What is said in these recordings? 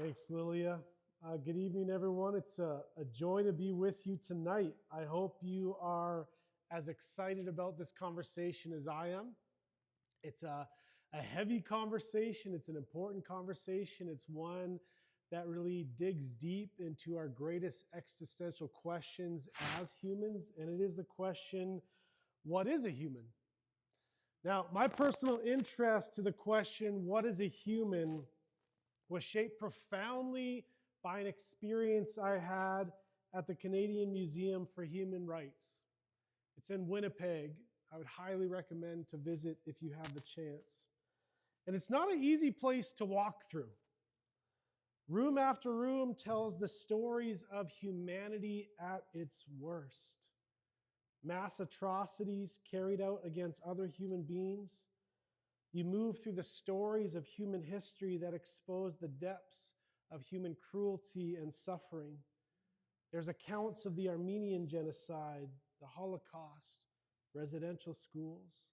Thanks, Lilia. Good evening, everyone. It's a joy to be with you tonight. I hope you are as excited about this conversation as I am. It's a heavy conversation. It's an important conversation. It's one that really digs deep into our greatest existential questions as humans, and it is the question, what is a human? Now, my personal interest to the question, what is a human, was shaped profoundly by an experience I had at the Canadian Museum for Human Rights. It's in Winnipeg. I would highly recommend to visit if you have the chance. And it's not an easy place to walk through. Room after room tells the stories of humanity at its worst. Mass atrocities carried out against other human beings. You move through the stories of human history that expose the depths of human cruelty and suffering. There's accounts of the Armenian Genocide, the Holocaust, residential schools,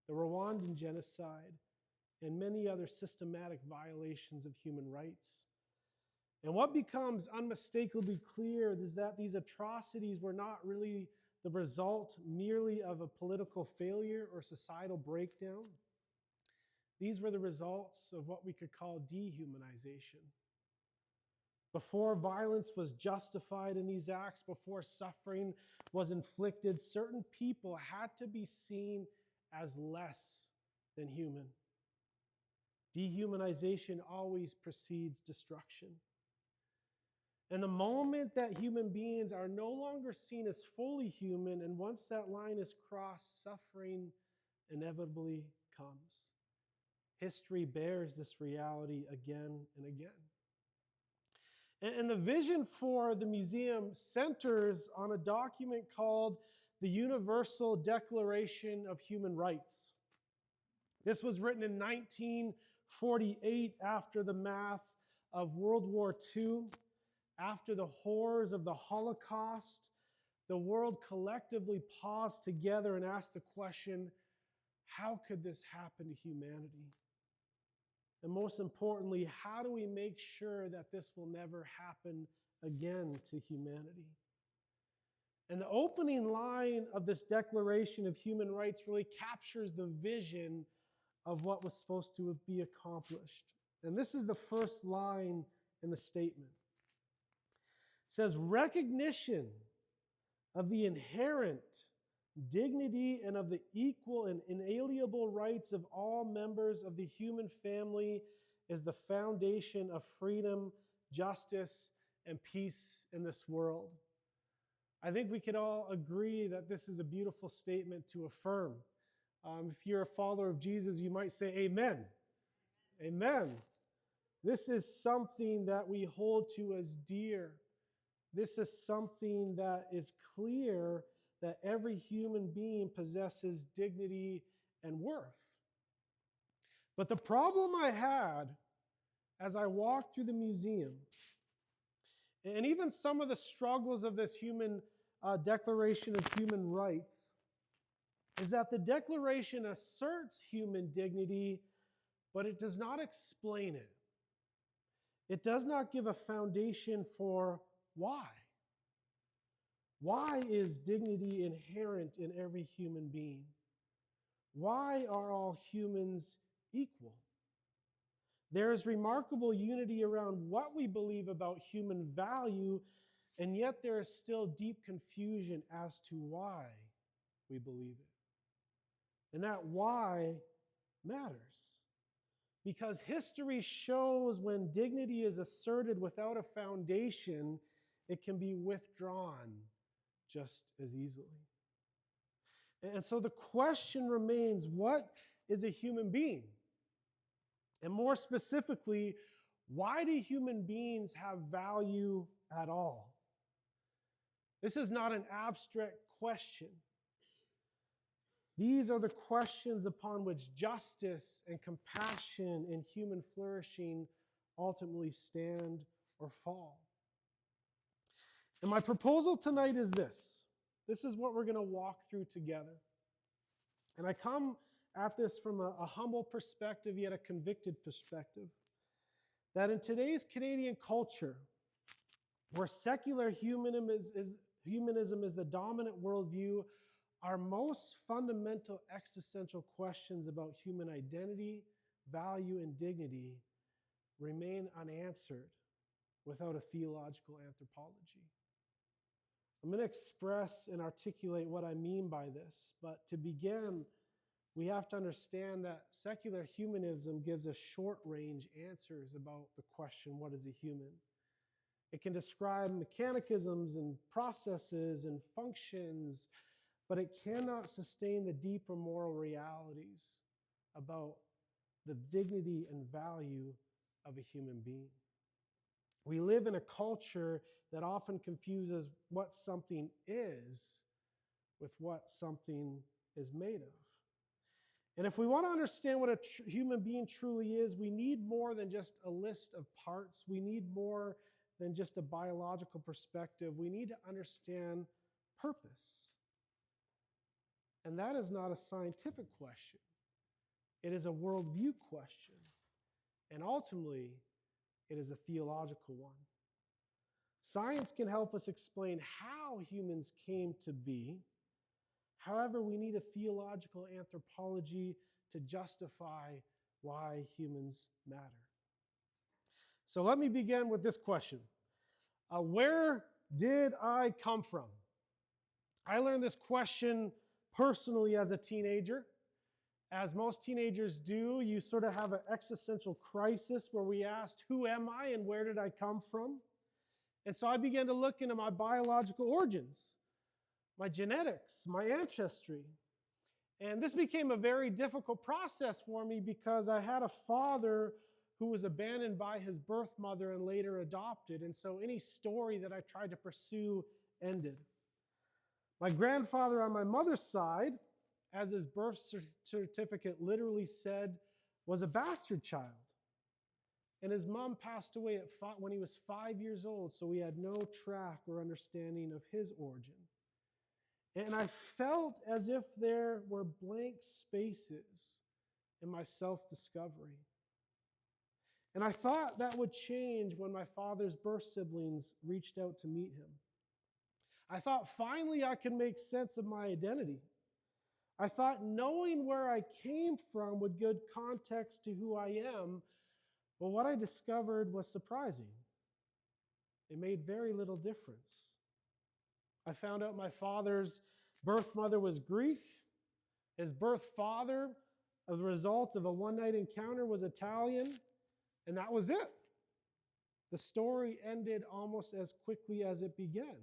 the Rwandan Genocide, and many other systematic violations of human rights. And what becomes unmistakably clear is that these atrocities were not really the result merely of a political failure or societal breakdown. These were the results of what we could call dehumanization. Before violence was justified in these acts, before suffering was inflicted, certain people had to be seen as less than human. Dehumanization always precedes destruction. And the moment that human beings are no longer seen as fully human, and once that line is crossed, suffering inevitably comes. History bears this reality again and again. And the vision for the museum centers on a document called the Universal Declaration of Human Rights. This was written in 1948 after the math of World War II, after the horrors of the Holocaust. The world collectively paused together and asked the question, how could this happen to humanity? And most importantly, how do we make sure that this will never happen again to humanity? And the opening line of this Declaration of Human Rights really captures the vision of what was supposed to be accomplished. And this is the first line in the statement. It says, recognition of the inherent dignity and of the equal and inalienable rights of all members of the human family is the foundation of freedom, justice, and peace in this world. I think we could all agree that this is a beautiful statement to affirm. If you're a follower of Jesus, you might say amen. Amen. This is something that we hold to as dear. This is something that is clear that every human being possesses dignity and worth. But the problem I had as I walked through the museum, and even some of the struggles of this Declaration of Human Rights, is that the Declaration asserts human dignity, but it does not explain it. It does not give a foundation for why. Why is dignity inherent in every human being? Why are all humans equal? There is remarkable unity around what we believe about human value, and yet there is still deep confusion as to why we believe it. And that why matters. Because history shows when dignity is asserted without a foundation, it can be withdrawn just as easily. And so the question remains, what is a human being? And more specifically, why do human beings have value at all? This is not an abstract question. These are the questions upon which justice and compassion and human flourishing ultimately stand or fall. And my proposal tonight is this. This is what we're going to walk through together. And I come at this from a humble perspective, yet a convicted perspective. that in today's Canadian culture, where secular humanism is the dominant worldview, our most fundamental existential questions about human identity, value, and dignity remain unanswered without a theological anthropology. I'm going to express and articulate what I mean by this, but to begin, we have to understand that secular humanism gives us short-range answers about the question, what is a human? It can describe mechanisms and processes and functions, but it cannot sustain the deeper moral realities about the dignity and value of a human being. We live in a culture that often confuses what something is with what something is made of. And if we want to understand what a human being truly is, we need more than just a list of parts. We need more than just a biological perspective. We need to understand purpose. And that is not a scientific question. It is a worldview question. And ultimately, it is a theological one. Science can help us explain how humans came to be. However, we need a theological anthropology to justify why humans matter. So let me begin with this question. Where did I come from? I learned this question personally as a teenager. As most teenagers do, you sort of have an existential crisis where we asked, who am I and where did I come from? And so I began to look into my biological origins, my genetics, my ancestry. And this became a very difficult process for me because I had a father who was abandoned by his birth mother and later adopted. And so any story that I tried to pursue ended. My grandfather on my mother's side, as his birth certificate literally said, was a bastard child. And his mom passed away when he was 5 years old, so we had no track or understanding of his origin. And I felt as if there were blank spaces in my self-discovery. And I thought that would change when my father's birth siblings reached out to meet him. I thought finally I could make sense of my identity. I thought knowing where I came from would give context to who I am, but what I discovered was surprising. It made very little difference. I found out my father's birth mother was Greek. His birth father, as a result of a one-night encounter, was Italian, and that was it. The story ended almost as quickly as it began.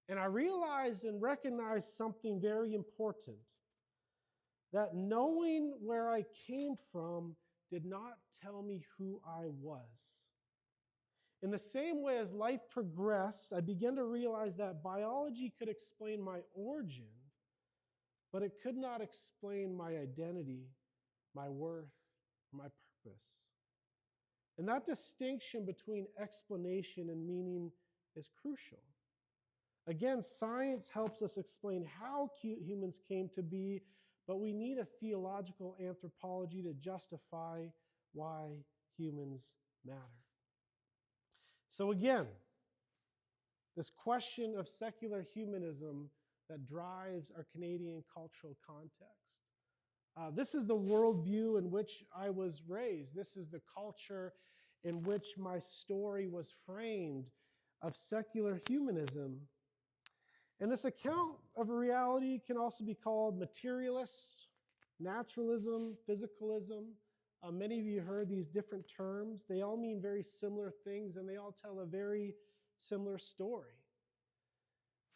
And I realized and recognized something very important, that knowing where I came from did not tell me who I was. In the same way as life progressed, I began to realize that biology could explain my origin, but it could not explain my identity, my worth, my purpose. And that distinction between explanation and meaning is crucial. Again, science helps us explain how humans came to be, but we need a theological anthropology to justify why humans matter. So again, this question of secular humanism that drives our Canadian cultural context. This is the worldview in which I was raised. This is the culture in which my story was framed of secular humanism. And this account of reality can also be called materialist, naturalism, physicalism. Many of you heard these different terms. They all mean very similar things, and they all tell a very similar story.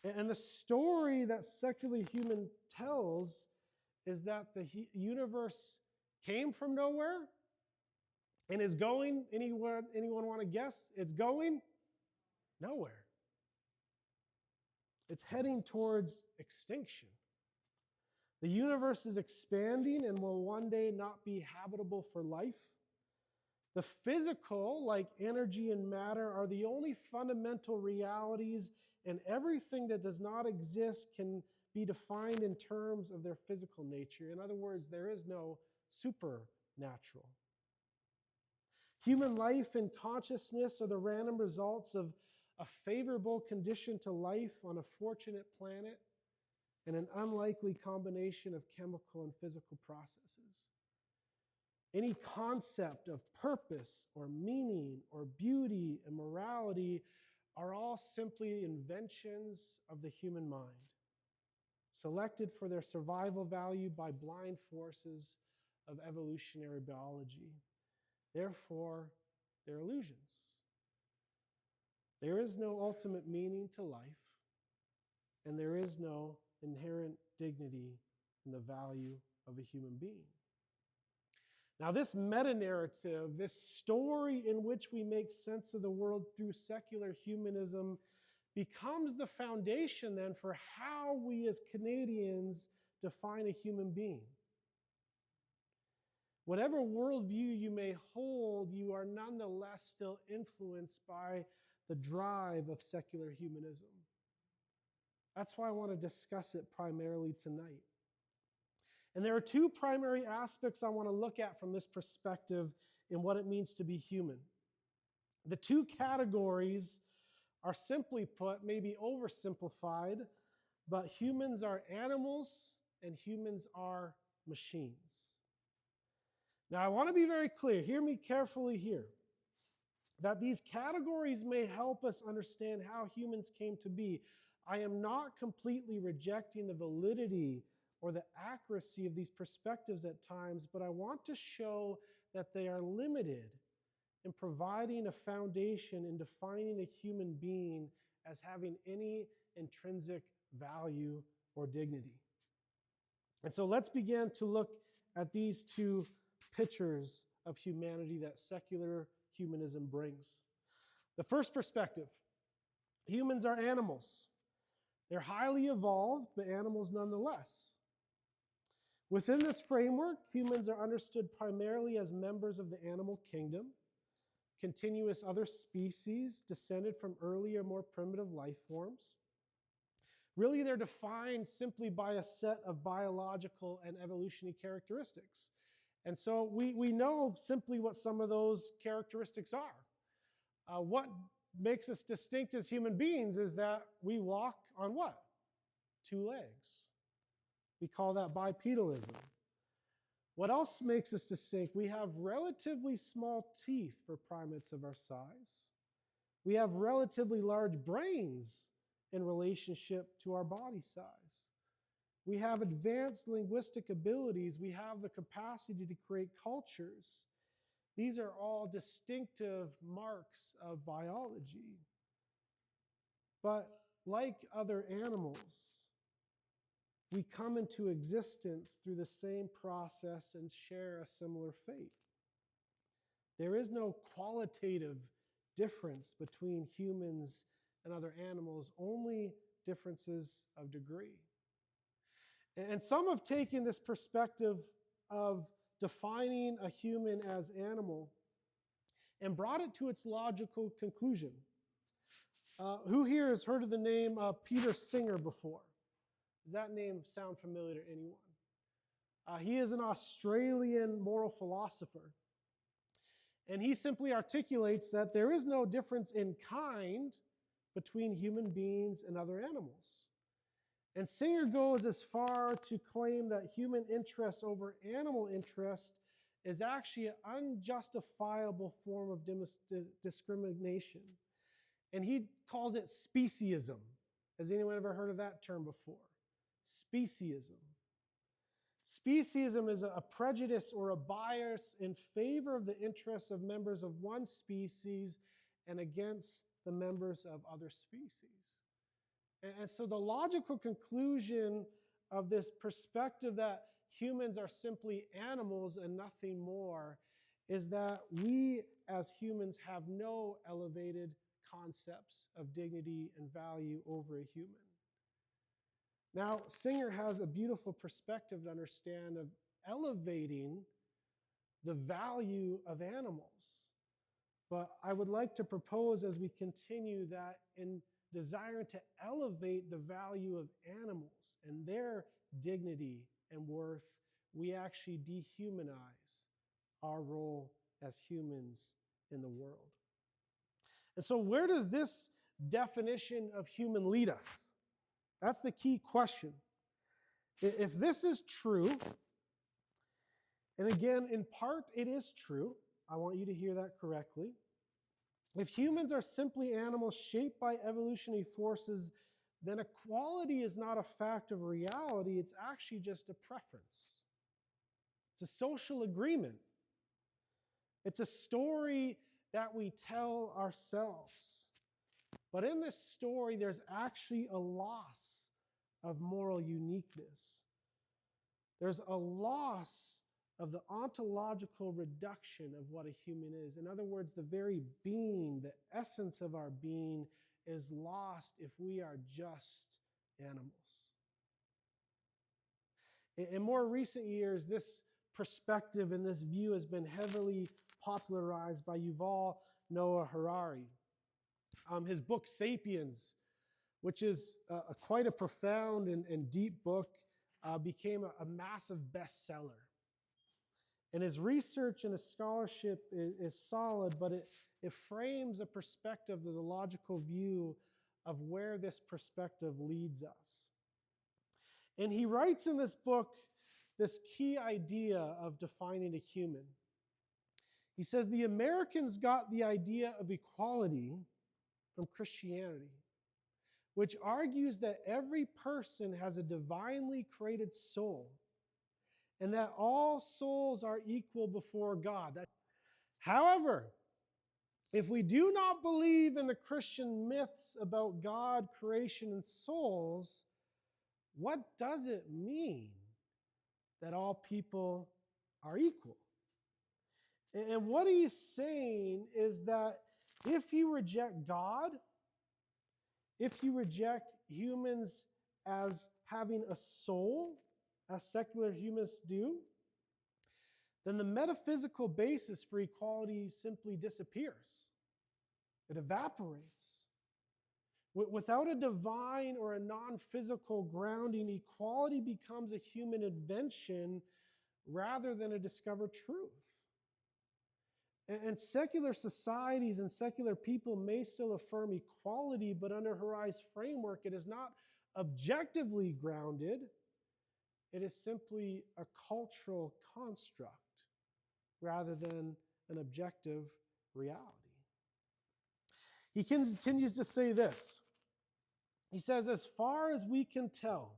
And the story that secular human tells is that the universe came from nowhere and is going, anyone want to guess? It's going nowhere. It's heading towards extinction. The universe is expanding and will one day not be habitable for life. The physical, like energy and matter, are the only fundamental realities, and everything that does not exist can be defined in terms of their physical nature. In other words, there is no supernatural. Human life and consciousness are the random results of a favorable condition to life on a fortunate planet and an unlikely combination of chemical and physical processes. Any concept of purpose or meaning or beauty and morality are all simply inventions of the human mind, selected for their survival value by blind forces of evolutionary biology. Therefore, they're illusions. There is no ultimate meaning to life, and there is no inherent dignity in the value of a human being. Now, this meta-narrative, this story in which we make sense of the world through secular humanism, becomes the foundation then for how we as Canadians define a human being. Whatever worldview you may hold, you are nonetheless still influenced by the drive of secular humanism. That's why I want to discuss it primarily tonight. And there are two primary aspects I want to look at from this perspective in what it means to be human. The two categories are simply put, maybe oversimplified, but humans are animals and humans are machines. Now, I want to be very clear, hear me carefully here, that these categories may help us understand how humans came to be. I am not completely rejecting the validity or the accuracy of these perspectives at times, but I want to show that they are limited in providing a foundation in defining a human being as having any intrinsic value or dignity. And so let's begin to look at these two pictures of humanity that secular humanism brings. The first perspective, humans are animals. They're highly evolved, but animals nonetheless. Within this framework, humans are understood primarily as members of the animal kingdom, continuous other species descended from earlier, more primitive life forms. Really, they're defined simply by a set of biological and evolutionary characteristics. And so we know simply what some of those characteristics are. What makes us distinct as human beings is that we walk on what? Two legs. We call that bipedalism. What else makes us distinct? We have relatively small teeth for primates of our size. We have relatively large brains in relationship to our body size. We have advanced linguistic abilities. We have the capacity to create cultures. These are all distinctive marks of biology. But like other animals, we come into existence through the same process and share a similar fate. There is no qualitative difference between humans and other animals, only differences of degree. And some have taken this perspective of defining a human as animal and brought it to its logical conclusion. Who here has heard of the name Peter Singer before? Does that name sound familiar to anyone? He is an Australian moral philosopher. And he simply articulates that there is no difference in kind between human beings and other animals. And Singer goes as far to claim that human interest over animal interest is actually an unjustifiable form of discrimination. And he calls it speciesism. Has anyone ever heard of that term before? Speciesism. Speciesism is a prejudice or a bias in favor of the interests of members of one species and against the members of other species. And so the logical conclusion of this perspective that humans are simply animals and nothing more is that we as humans have no elevated concepts of dignity and value over a human. Now, Singer has a beautiful perspective to understand of elevating the value of animals. But I would like to propose as we continue that in desiring to elevate the value of animals and their dignity and worth, we actually dehumanize our role as humans in the world. And so where does this definition of human lead us? That's the key question. If this is true, and again, in part it is true, I want you to hear that correctly. If humans are simply animals shaped by evolutionary forces, then equality is not a fact of reality, it's actually just a preference. It's a social agreement. It's a story that we tell ourselves. But in this story, there's actually a loss of moral uniqueness. There's a loss of the ontological reduction of what a human is. In other words, the very being, the essence of our being is lost if we are just animals. In more recent years, this perspective and this view has been heavily popularized by Yuval Noah Harari. His book, Sapiens, which is quite a profound and deep book, became a massive bestseller. And his research and his scholarship is solid, but it frames a perspective of the logical view of where this perspective leads us. And he writes in this book this key idea of defining a human. He says, the Americans got the idea of equality from Christianity, which argues that every person has a divinely created soul and that all souls are equal before God. However, if we do not believe in the Christian myths about God, creation, and souls, what does it mean that all people are equal? And what he's saying is that if you reject God, if you reject humans as having a soul, as secular humans do, then the metaphysical basis for equality simply disappears. It evaporates. Without a divine or a non-physical grounding, equality becomes a human invention rather than a discovered truth. And secular societies and secular people may still affirm equality, but under Harari's framework, it is not objectively grounded. It is simply a cultural construct rather than an objective reality. He continues to say this. He says, as far as we can tell,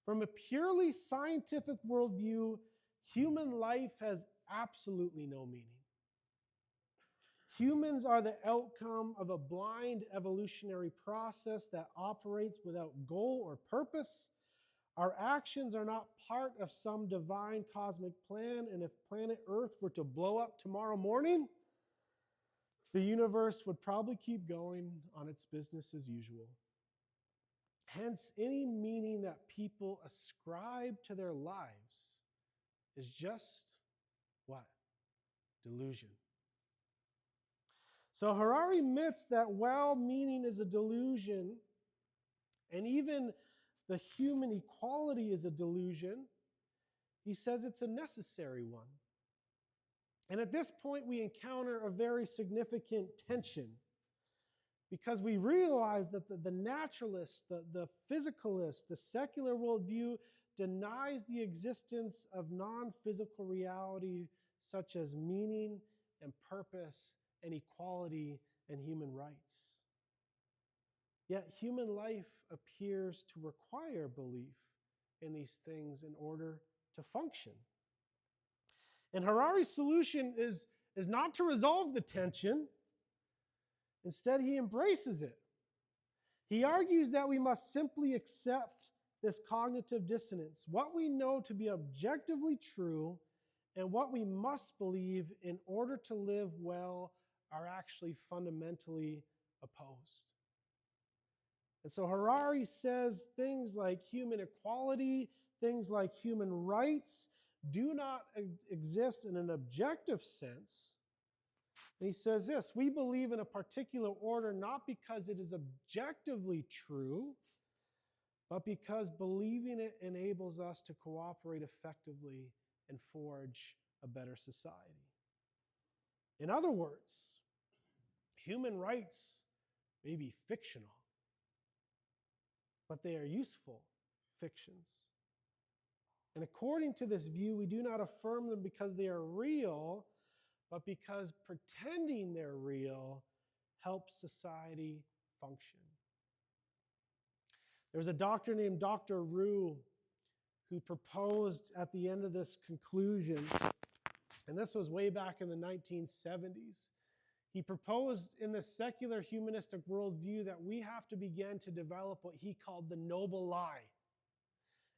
from a purely scientific worldview, human life has absolutely no meaning. Humans are the outcome of a blind evolutionary process that operates without goal or purpose. Our actions are not part of some divine cosmic plan, and if planet Earth were to blow up tomorrow morning, the universe would probably keep going on its business as usual. Hence, any meaning that people ascribe to their lives is just what? Delusion. So Harari admits that while meaning is a delusion, and even the human equality is a delusion, he says it's a necessary one. And at this point, we encounter a very significant tension because we realize that the naturalist, the physicalist, the secular worldview denies the existence of non-physical reality such as meaning and purpose and equality and human rights. Yet human life appears to require belief in these things in order to function. And Harari's solution is not to resolve the tension. Instead, he embraces it. He argues that we must simply accept this cognitive dissonance, what we know to be objectively true and what we must believe in order to live well are actually fundamentally opposed. And so Harari says things like human equality, things like human rights do not exist in an objective sense. And he says this, we believe in a particular order not because it is objectively true, but because believing it enables us to cooperate effectively and forge a better society. In other words, human rights may be fictional, but they are useful fictions. And according to this view, we do not affirm them because they are real, but because pretending they're real helps society function. There was a doctor named Dr. Rue who proposed at the end of this conclusion, and this was way back in the 1970s. He proposed in the secular humanistic worldview that we have to begin to develop what he called the noble lie.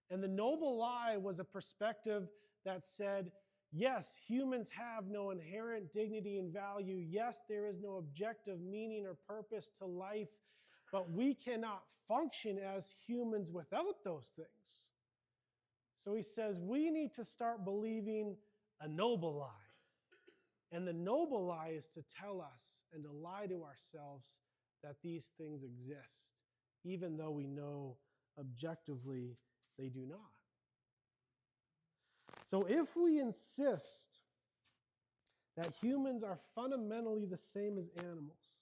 And the noble lie was a perspective that said, yes, humans have no inherent dignity and value. Yes, there is no objective meaning or purpose to life, but we cannot function as humans without those things. So he says we need to start believing a noble lie. And the noble lie is to tell us and to lie to ourselves that these things exist, even though we know objectively they do not. So if we insist that humans are fundamentally the same as animals,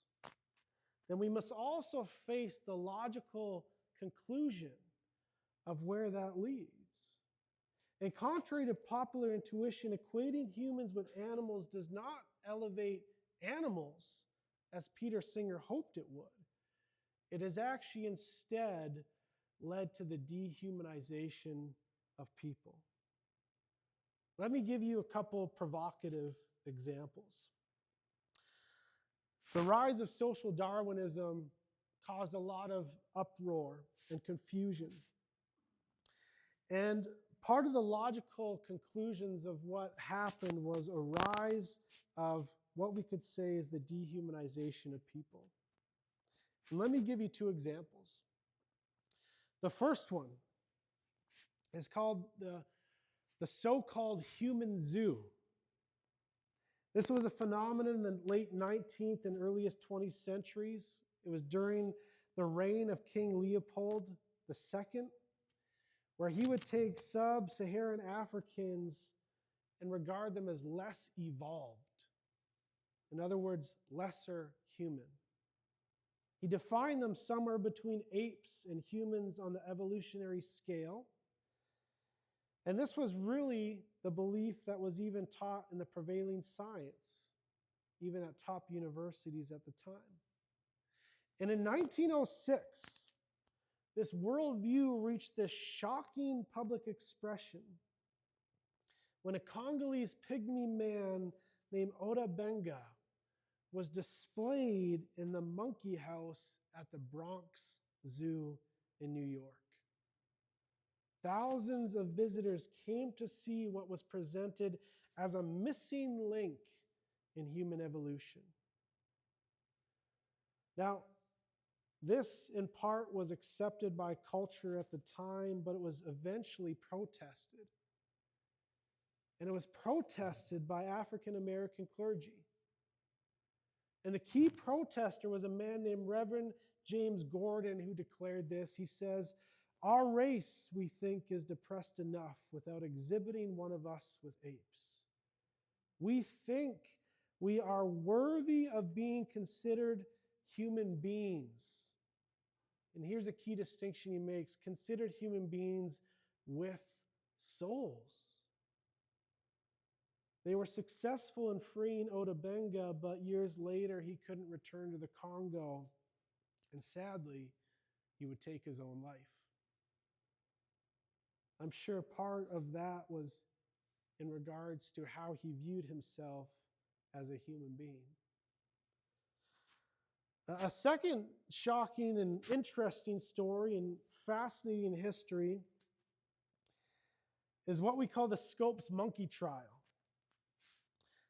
then we must also face the logical conclusion of where that leads. And contrary to popular intuition, equating humans with animals does not elevate animals as Peter Singer hoped it would. It has actually instead led to the dehumanization of people. Let me give you a couple provocative examples. The rise of social Darwinism caused a lot of uproar and confusion. And part of the logical conclusions of what happened was a rise of what we could say is the dehumanization of people. And let me give you two examples. The first one is called the so-called human zoo. This was a phenomenon in the late 19th and earliest 20th centuries. It was during the reign of King Leopold II, where he would take sub-Saharan Africans and regard them as less evolved. In other words, lesser human. He defined them somewhere between apes and humans on the evolutionary scale. And this was really the belief that was even taught in the prevailing science, even at top universities at the time. And in 1906, this worldview reached this shocking public expression when a Congolese pygmy man named Oda Benga was displayed in the monkey house at the Bronx Zoo in New York. Thousands of visitors came to see what was presented as a missing link in human evolution. Now, this in part was accepted by culture at the time, but it was eventually protested. And it was protested by African American clergy. And the key protester was a man named Reverend James Gordon, who declared this. He says, "Our race, we think, is depressed enough without exhibiting one of us with apes. We think we are worthy of being considered human beings." And here's a key distinction he makes: considered human beings with souls. They were successful in freeing Oda Benga, but years later he couldn't return to the Congo, and sadly, he would take his own life. I'm sure part of that was in regards to how he viewed himself as a human being. A second shocking and interesting story and fascinating history is what we call the Scopes monkey trial.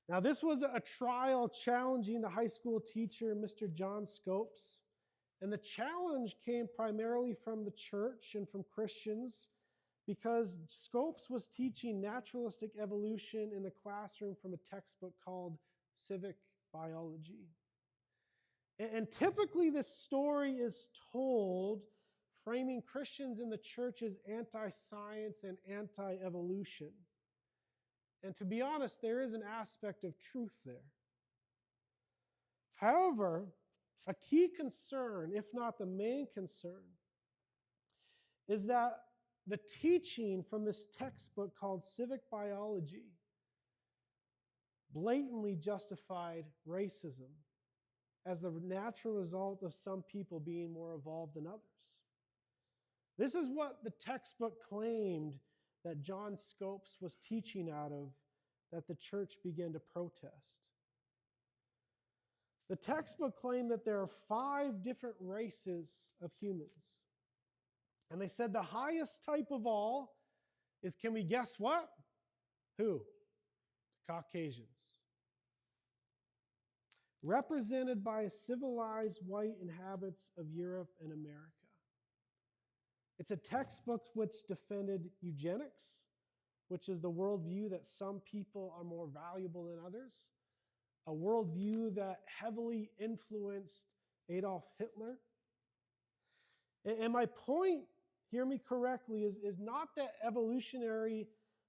Now, this was a trial challenging the high school teacher, Mr. John Scopes. And the challenge came primarily from the church and from Christians, because Scopes was teaching naturalistic evolution in the classroom from a textbook called Civic Biology. And typically this story is told framing Christians in the church as anti-science and anti-evolution. And to be honest, there is an aspect of truth there. However, a key concern, if not the main concern, is that the teaching from this textbook called Civic Biology blatantly justified racism as the natural result of some people being more evolved than others. This is what the textbook claimed that John Scopes was teaching out of, that the church began to protest. The textbook claimed that there are 5 different races of humans. And they said the highest type of all is, can we guess what? Who? Caucasians. Represented by civilized white inhabitants of Europe and America. It's a textbook which defended eugenics, which is the worldview that some people are more valuable than others, a worldview that heavily influenced Adolf Hitler. And my point, hear me correctly, is not that evolutionary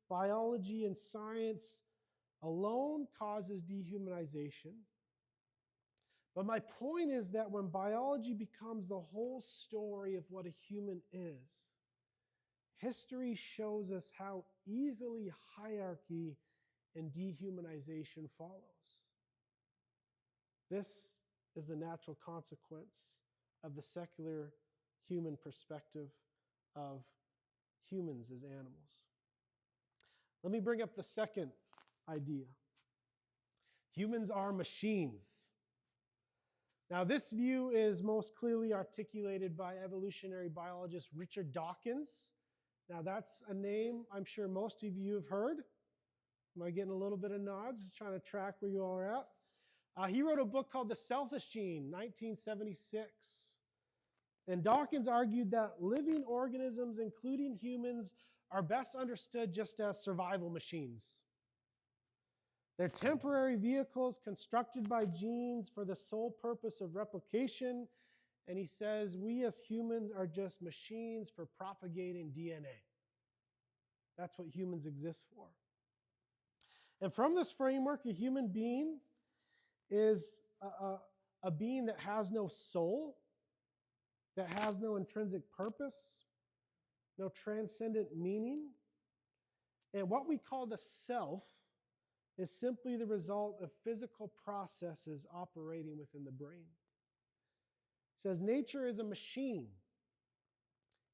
biology and science alone causes dehumanization. But my point is that when biology becomes the whole story of what a human is, history shows us how easily hierarchy and dehumanization follows. This is the natural consequence of the secular human perspective of humans as animals. Let me bring up the second idea. Humans are machines. Now, this view is most clearly articulated by evolutionary biologist Richard Dawkins. Now, that's a name I'm sure most of you have heard. Am I getting a little bit of nods? Just trying to track where you all are at. He wrote a book called The Selfish Gene, 1976. And Dawkins argued that living organisms, including humans, are best understood just as survival machines. They're temporary vehicles constructed by genes for the sole purpose of replication. And he says, we as humans are just machines for propagating DNA. That's what humans exist for. And from this framework, a human being is a being that has no soul, that has no intrinsic purpose, no transcendent meaning. And what we call the self is simply the result of physical processes operating within the brain. It says nature is a machine,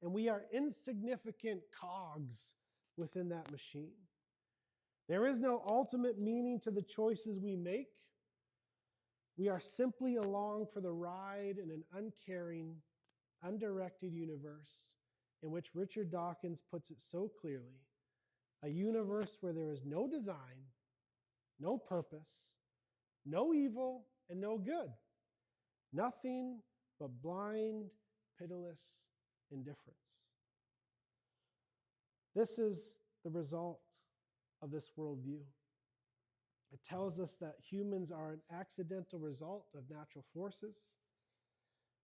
and we are insignificant cogs within that machine. There is no ultimate meaning to the choices we make. We are simply along for the ride in an uncaring, undirected universe in which Richard Dawkins puts it so clearly, a universe where there is no design, no purpose, no evil, and no good. Nothing but blind, pitiless indifference. This is the result of this worldview. It tells us that humans are an accidental result of natural forces.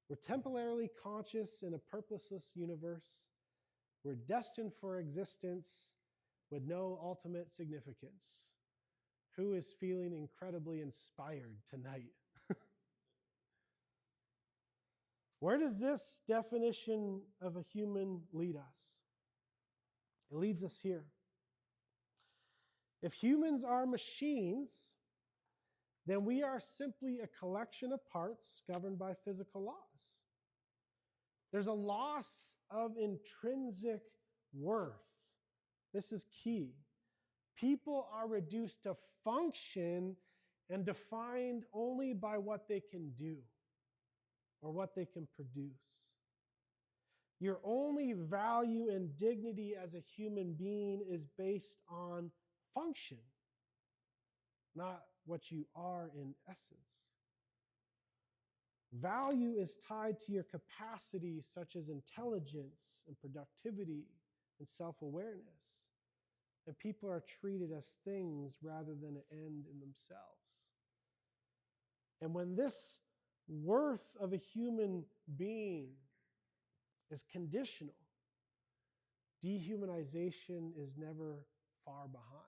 We're temporarily conscious in a purposeless universe. We're destined for existence with no ultimate significance. Who is feeling incredibly inspired tonight? Where does this definition of a human lead us? It leads us here. If humans are machines, then we are simply a collection of parts governed by physical laws. There's a loss of intrinsic worth. This is key. People are reduced to function and defined only by what they can do or what they can produce. Your only value and dignity as a human being is based on function, not what you are in essence. Value is tied to your capacities such as intelligence and productivity and self-awareness. And people are treated as things rather than an end in themselves. And when this worth of a human being is conditional, dehumanization is never far behind.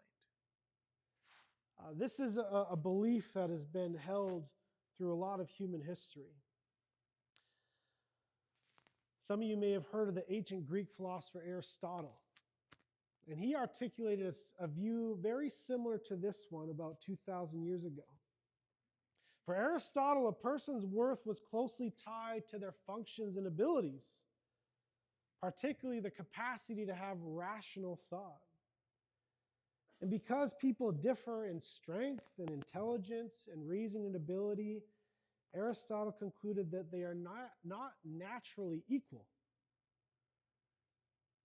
This is a belief that has been held through a lot of human history. Some of you may have heard of the ancient Greek philosopher Aristotle. And he articulated a view very similar to this one about 2,000 years ago. For Aristotle, a person's worth was closely tied to their functions and abilities, particularly the capacity to have rational thought. And because people differ in strength and intelligence and reasoning ability, Aristotle concluded that they are not naturally equal.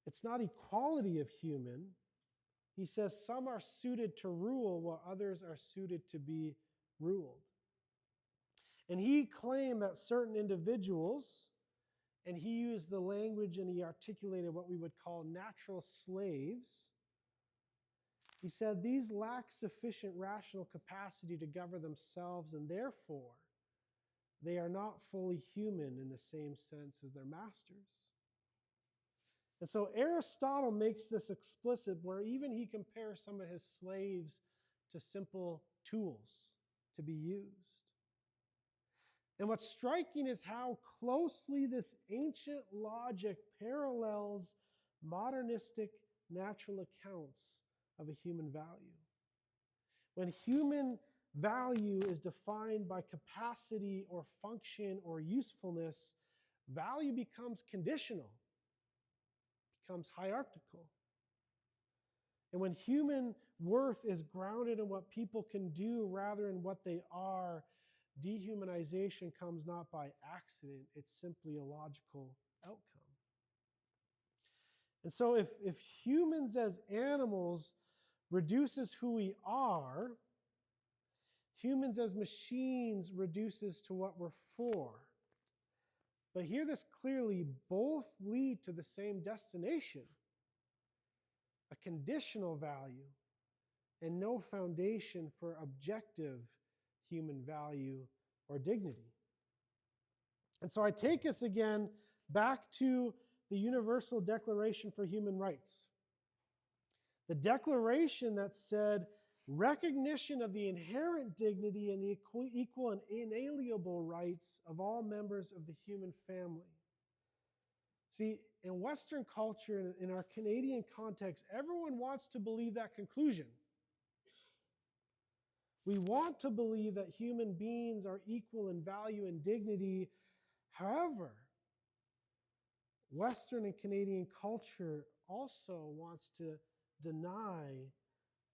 It's not equality of human. He says some are suited to rule while others are suited to be ruled. And he claimed that certain individuals, and he used the language and he articulated what we would call natural slaves. He said these lack sufficient rational capacity to govern themselves, and therefore they are not fully human in the same sense as their masters. And so Aristotle makes this explicit, where even he compares some of his slaves to simple tools to be used. And what's striking is how closely this ancient logic parallels modernistic natural accounts of a human value. When human value is defined by capacity or function or usefulness, value becomes conditional, becomes hierarchical. And when human worth is grounded in what people can do rather than what they are, dehumanization comes not by accident, it's simply a logical outcome. And so if humans as animals reduces who we are, humans as machines reduces to what we're for. But hear this clearly, both lead to the same destination, a conditional value and no foundation for objective human value or dignity. And so I take us again back to the Universal Declaration for Human Rights. The declaration that said recognition of the inherent dignity and the equal and inalienable rights of all members of the human family. See, in Western culture and in our Canadian context, everyone wants to believe that conclusion. We want to believe that human beings are equal in value and dignity. However, Western and Canadian culture also wants to deny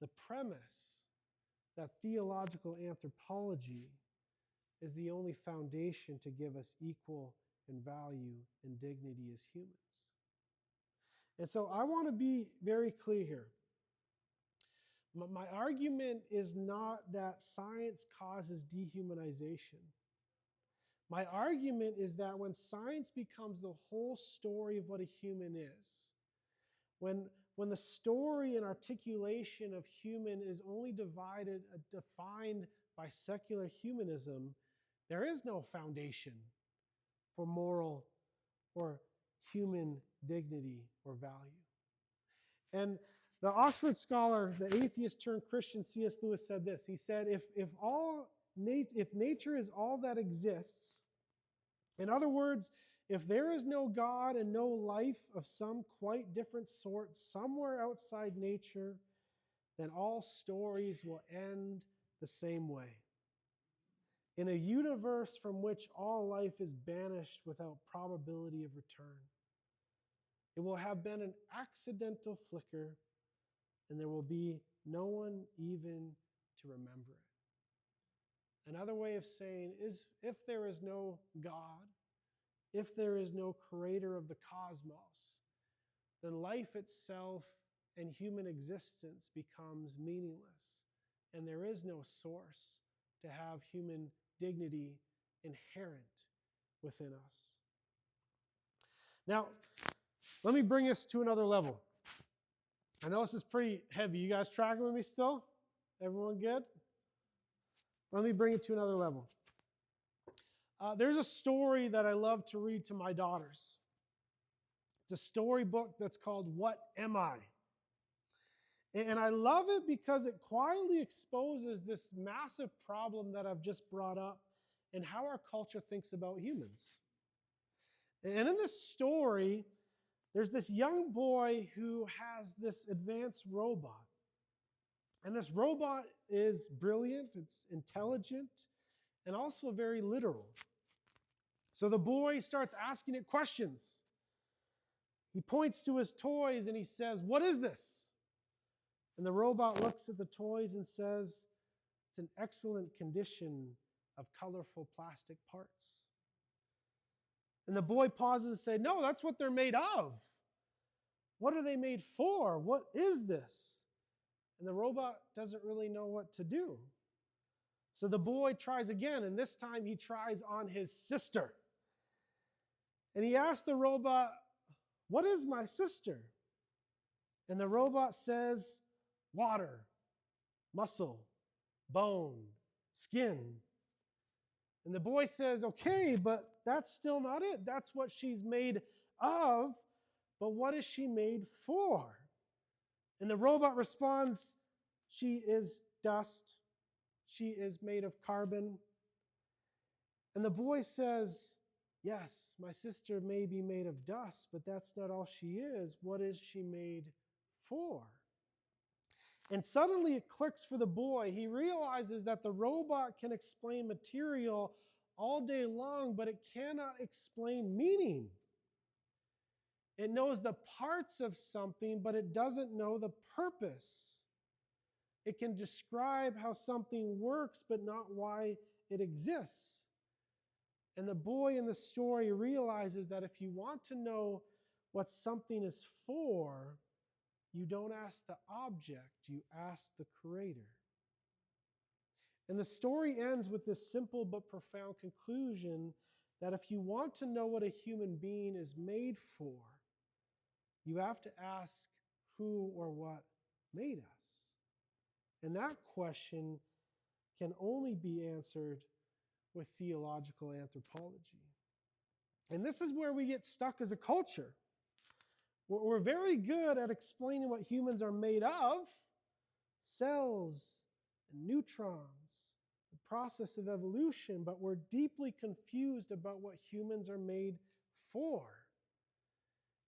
the premise that theological anthropology is the only foundation to give us equal in value and dignity as humans. And so I want to be very clear here. My argument is not that science causes dehumanization. My argument is that when science becomes the whole story of what a human is, when the story and articulation of human is only defined by secular humanism, there is no foundation for moral or human dignity or value. And the Oxford scholar, the atheist turned Christian C.S. Lewis said this. He said, if nature is all that exists, in other words, if there is no God and no life of some quite different sort somewhere outside nature, then all stories will end the same way. In a universe from which all life is banished without probability of return, it will have been an accidental flicker, and there will be no one even to remember it. Another way of saying is, if there is no God, if there is no creator of the cosmos, then life itself and human existence becomes meaningless, and there is no source to have human dignity inherent within us. Now, let me bring us to another level. I know this is pretty heavy. You guys tracking with me still? Everyone good? Let me bring it to another level. There's a story that I love to read to my daughters. It's a storybook that's called What Am I? And I love it because it quietly exposes this massive problem that I've just brought up and how our culture thinks about humans. And in this story, there's this young boy who has this advanced robot. And this robot is brilliant, it's intelligent, and also very literal. So the boy starts asking it questions. He points to his toys and he says, "What is this?" And the robot looks at the toys and says, "It's an excellent condition of colorful plastic parts." And the boy pauses and says, "No, that's what they're made of. What are they made for? What is this?" And the robot doesn't really know what to do. So the boy tries again, and this time he tries on his sister. And he asks the robot, "What is my sister?" And the robot says, "Water, muscle, bone, skin." And the boy says, "Okay, but that's still not it. That's what she's made of, but what is she made for?" And the robot responds, "She is dust. She is made of carbon." And the boy says, "Yes, my sister may be made of dust, but that's not all she is. What is she made for?" And suddenly it clicks for the boy. He realizes that the robot can explain material all day long, but it cannot explain meaning. It knows the parts of something, but it doesn't know the purpose. It can describe how something works, but not why it exists. And the boy in the story realizes that if you want to know what something is for, you don't ask the object, you ask the creator. And the story ends with this simple but profound conclusion that if you want to know what a human being is made for, you have to ask who or what made us. And that question can only be answered with theological anthropology. And this is where we get stuck as a culture. We're very good at explaining what humans are made of: cells and neutrons, the process of evolution, but we're deeply confused about what humans are made for.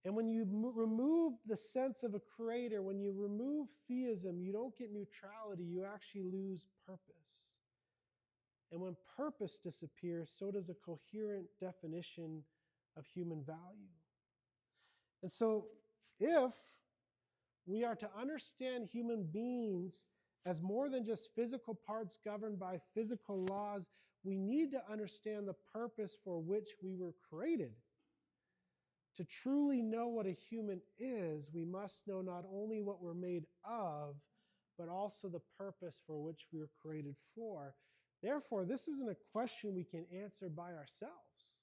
And when you remove the sense of a creator, when you remove theism, you don't get neutrality, you actually lose purpose. And when purpose disappears, so does a coherent definition of human value. And so, if we are to understand human beings as more than just physical parts governed by physical laws, we need to understand the purpose for which we were created. To truly know what a human is, we must know not only what we're made of, but also the purpose for which we were created for. Therefore, this isn't a question we can answer by ourselves.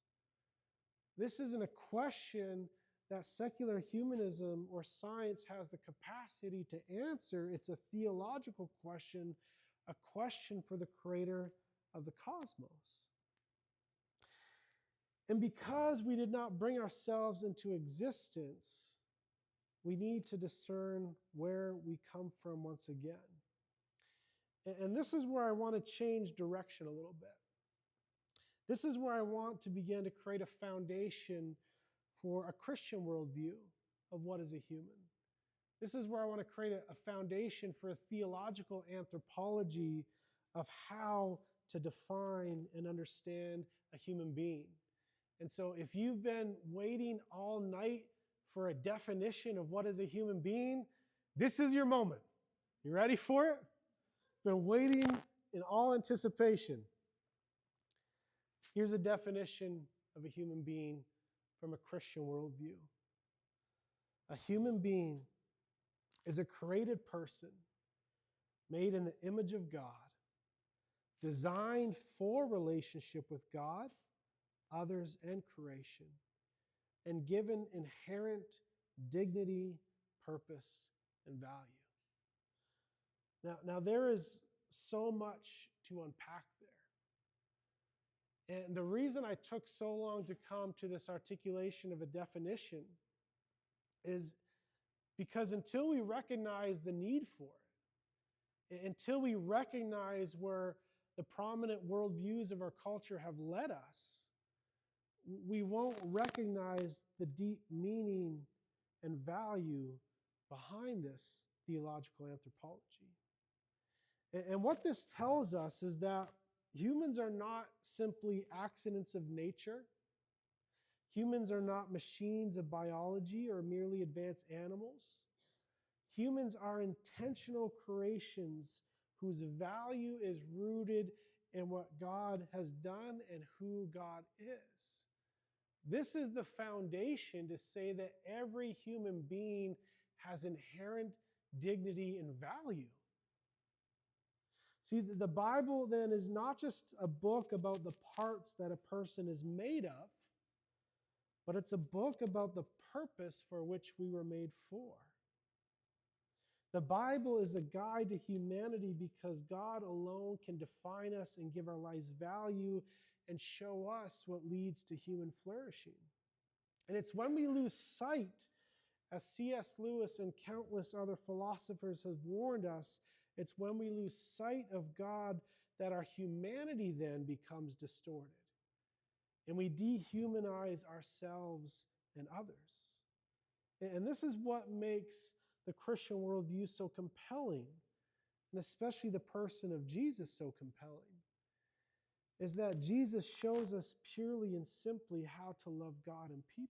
This isn't a question that secular humanism or science has the capacity to answer. It's a theological question, a question for the creator of the cosmos. And because we did not bring ourselves into existence, we need to discern where we come from once again. And this is where I want to change direction a little bit. This is where I want to begin to create a foundation for a Christian worldview of what is a human. This is where I want to create a foundation for a theological anthropology of how to define and understand a human being. And so if you've been waiting all night for a definition of what is a human being, this is your moment. You ready for it? Been waiting in all anticipation. Here's a definition of a human being from a Christian worldview. A human being is a created person made in the image of God, designed for relationship with God, others, and creation, and given inherent dignity, purpose, and value. Now there is so much to unpack there. And the reason I took so long to come to this articulation of a definition is because until we recognize the need for it, until we recognize where the prominent worldviews of our culture have led us, we won't recognize the deep meaning and value behind this theological anthropology. And what this tells us is that humans are not simply accidents of nature. Humans are not machines of biology or merely advanced animals. Humans are intentional creations whose value is rooted in what God has done and who God is. This is the foundation to say that every human being has inherent dignity and value. See, the Bible then is not just a book about the parts that a person is made of, but it's a book about the purpose for which we were made for. The Bible is a guide to humanity because God alone can define us and give our lives value and show us what leads to human flourishing. And it's when we lose sight, as C.S. Lewis and countless other philosophers have warned us, it's when we lose sight of God that our humanity then becomes distorted. And we dehumanize ourselves and others. And this is what makes the Christian worldview so compelling, and especially the person of Jesus so compelling, is that Jesus shows us purely and simply how to love God and people.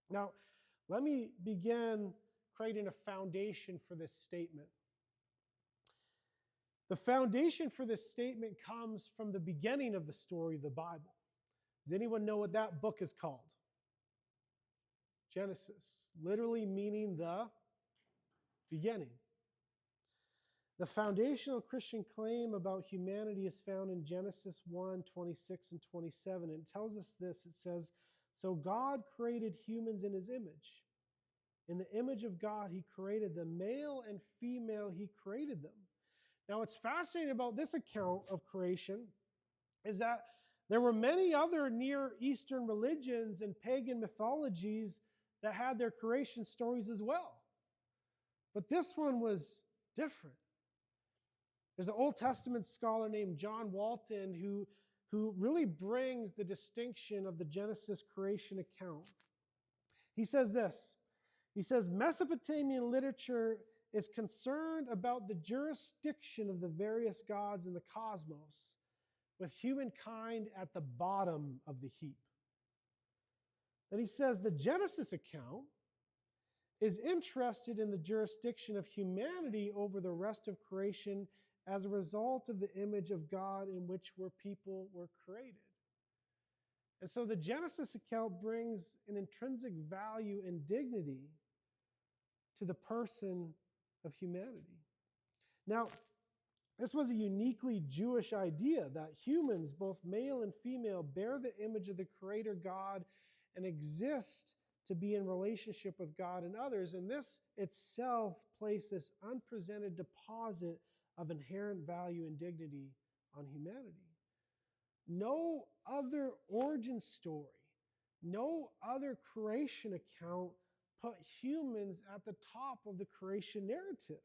Now, let me begin creating a foundation for this statement. The foundation for this statement comes from the beginning of the story of the Bible. Does anyone know what that book is called? Genesis, literally meaning the beginning. The foundational Christian claim about humanity is found in Genesis 1:26 and 27. And it tells us this. It says, "So God created humans in his image. In the image of God, he created them. Male and female, he created them." Now, what's fascinating about this account of creation is that there were many other Near Eastern religions and pagan mythologies that had their creation stories as well. But this one was different. There's an Old Testament scholar named John Walton who really brings the distinction of the Genesis creation account. He says this. He says, Mesopotamian literature is concerned about the jurisdiction of the various gods in the cosmos, with humankind at the bottom of the heap. And he says the Genesis account is interested in the jurisdiction of humanity over the rest of creation as a result of the image of God in which people were created. And so the Genesis account brings an intrinsic value and dignity to the person of humanity. Now, this was a uniquely Jewish idea that humans, both male and female, bear the image of the Creator God and exist to be in relationship with God and others. And this itself placed this unprecedented deposit of inherent value and dignity on humanity. No other origin story, no other creation account put humans at the top of the creation narrative.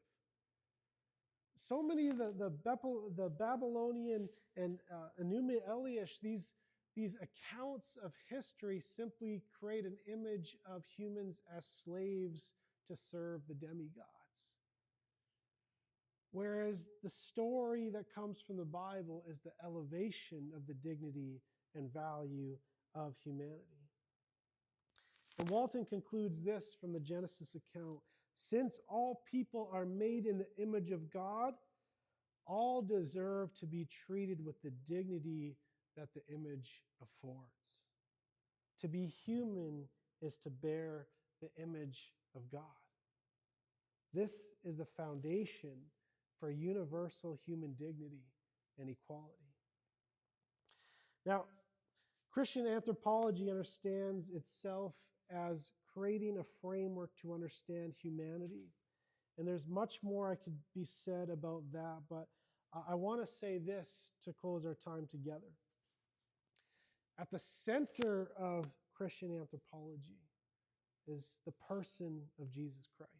So many of the Babylonian and Enuma Elish, these accounts of history simply create an image of humans as slaves to serve the demigods. Whereas the story that comes from the Bible is the elevation of the dignity and value of humanity. And Walton concludes this from the Genesis account. Since all people are made in the image of God, all deserve to be treated with the dignity that the image affords. To be human is to bear the image of God. This is the foundation for universal human dignity and equality. Now, Christian anthropology understands itself as creating a framework to understand humanity. And there's much more I could be said about that, but I want to say this to close our time together. At the center of Christian anthropology is the person of Jesus Christ.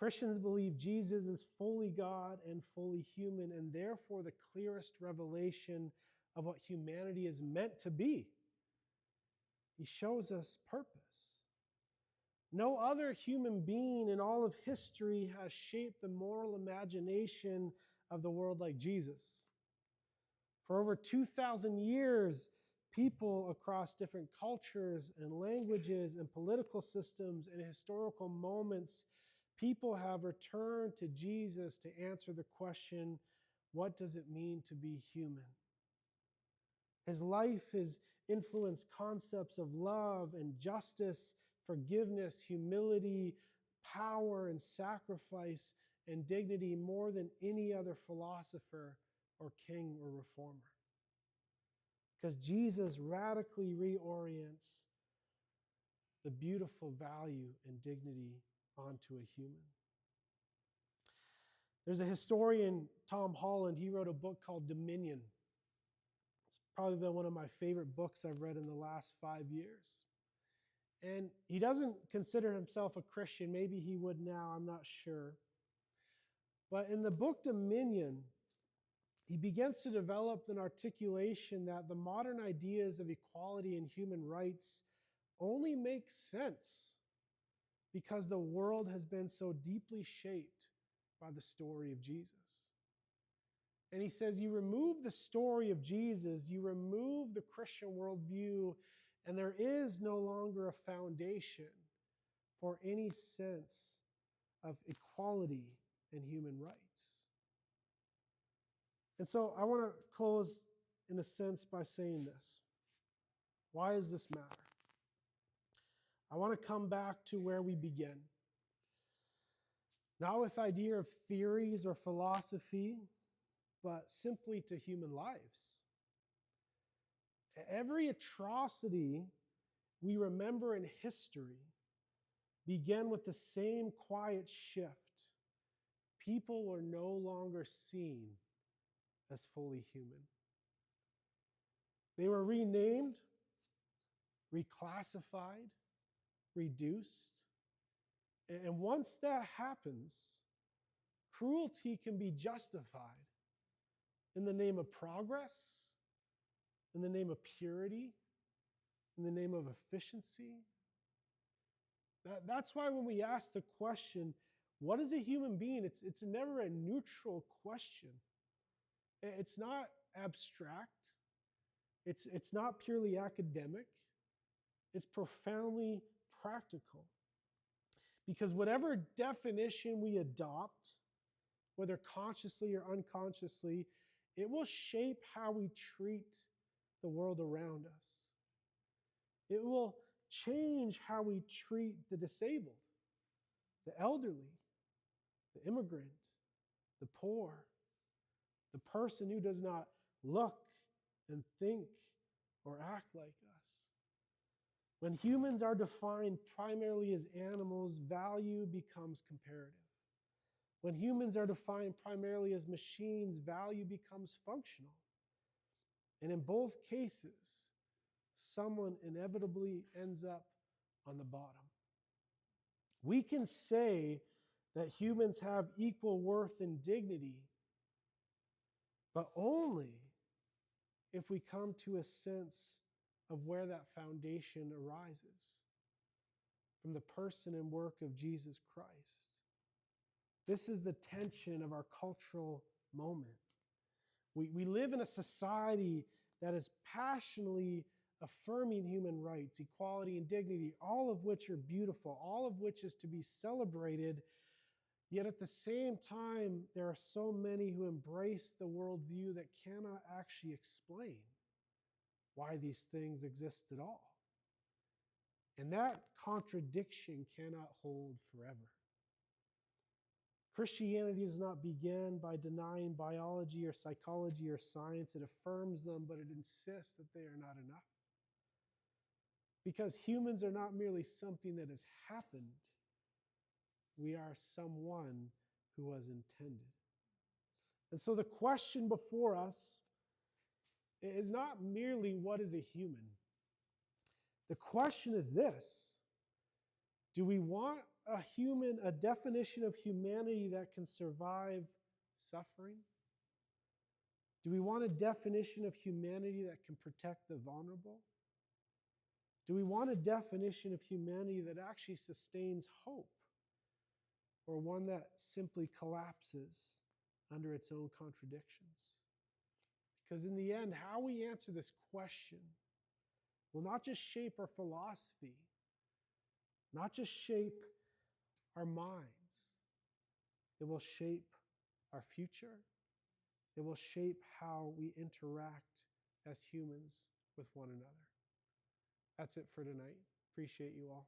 Christians believe Jesus is fully God and fully human, and therefore the clearest revelation of what humanity is meant to be. He shows us purpose. No other human being in all of history has shaped the moral imagination of the world like Jesus. For over 2,000 years, people across different cultures and languages and political systems and historical moments, people have returned to Jesus to answer the question, what does it mean to be human? His life has influenced concepts of love and justice, forgiveness, humility, power and sacrifice and dignity more than any other philosopher or king or reformer. Because Jesus radically reorients the beautiful value and dignity onto a human. There's a historian, Tom Holland, he wrote a book called Dominion. It's probably been one of my favorite books I've read in the last 5 years. And he doesn't consider himself a Christian. Maybe he would now, I'm not sure. But in the book Dominion, he begins to develop an articulation that the modern ideas of equality and human rights only make sense because the world has been so deeply shaped by the story of Jesus. And he says, you remove the story of Jesus, you remove the Christian worldview, and there is no longer a foundation for any sense of equality and human rights. And so I want to close in a sense by saying this. Why does this matter? I want to come back to where we begin. Not with idea of theories or philosophy, but simply to human lives. Every atrocity we remember in history began with the same quiet shift. People were no longer seen as fully human. They were renamed, reclassified, reduced. And once that happens, cruelty can be justified in the name of progress, in the name of purity, in the name of efficiency. That's why when we ask the question, what is a human being? It's never a neutral question. It's not abstract. It's not purely academic. It's profoundly practical. Because whatever definition we adopt, whether consciously or unconsciously, it will shape how we treat the world around us. It will change how we treat the disabled, the elderly, the immigrant, the poor, the person who does not look and think or act like us. When humans are defined primarily as animals, value becomes comparative. When humans are defined primarily as machines, value becomes functional. And in both cases, someone inevitably ends up on the bottom. We can say that humans have equal worth and dignity, but only if we come to a sense of where that foundation arises, from the person and work of Jesus Christ. This is the tension of our cultural moment. We live in a society that is passionately affirming human rights, equality, and dignity, all of which are beautiful, all of which is to be celebrated. Yet at the same time, there are so many who embrace the worldview that cannot actually explain why these things exist at all. And that contradiction cannot hold forever. Christianity does not begin by denying biology or psychology or science. It affirms them, but it insists that they are not enough. Because humans are not merely something that has happened. We are someone who was intended. And so the question before us is not merely what is a human. The question is this: do we want a definition of humanity that can survive suffering? Do we want a definition of humanity that can protect the vulnerable? Do we want a definition of humanity that actually sustains hope, or one that simply collapses under its own contradictions? Because in the end, how we answer this question will not just shape our philosophy, not just shape our minds, it will shape our future. It will shape how we interact as humans with one another. That's it for tonight. Appreciate you all.